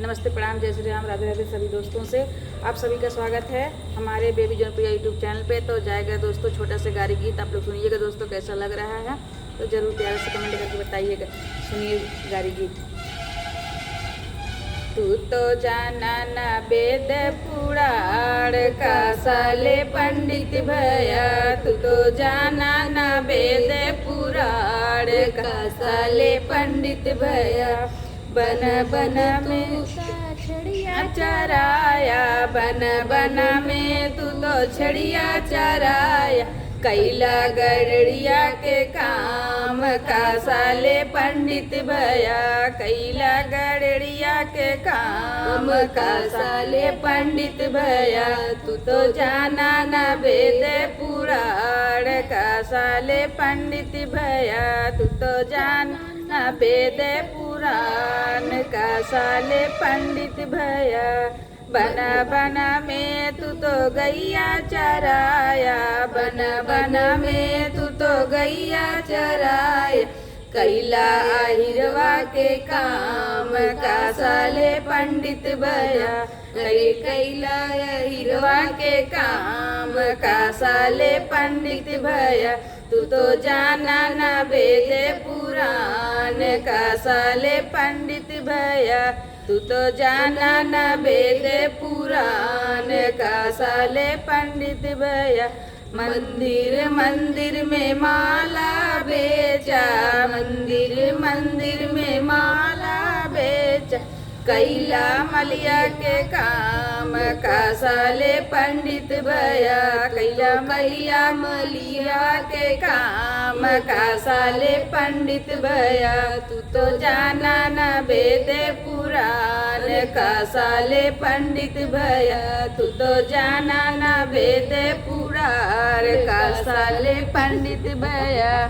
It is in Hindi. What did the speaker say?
नमस्ते, प्रणाम, जय श्री राम, राधे राधे सभी दोस्तों से आप सभी का स्वागत है हमारे बेबी जनप्रिया यूट्यूब चैनल पे। तो जाएगा दोस्तों छोटा सा गारी गीत, आप लोग सुनिएगा दोस्तों कैसा लग रहा है तो ज़रूर प्यार से कमेंट करके बताइएगा। सुनिए गारी गीत। तू तो जाना ना वेद पुराण का साले पंडित भैया, तू तो जाना ना वेद पुराण का साले पंडित भैया। बन बन में छड़िया चराया, बन बन में तू तो छड़िया चराया। कैला गड़िया के काम का साले पंडित भैया, कैला गड़िया के काम का साले पंडित भैया। तू तो जाना ना वेद पुराण का साले पंडित भैया, तू तो जाना ना वेद पुराण का साले पंडित भैया। बना बना में तू तो गैया चराया, बना बना में तू तो गैया चराया। कैला आहिरवा के काम का साले पंडित भैया, कैला आहिरवा के काम का साले पंडित भैया। तू तो जाना ना वेद पुराण का साले पंडित भैया, तू तो जाना ना वेद पुराण का साले पंडित भैया। मंदिर मंदिर में माला बेचा, मंदिर मंदिर में माला बेचा। कैला मलिया के काम का साले पंडित भैया, कैला मैया मलिया के काम का साले पंडित भैया। तू तो जाना ना वेद पुराण का साले पंडित भैया, तू तो जाना ना वेद पुराण का साले पंडित भैया।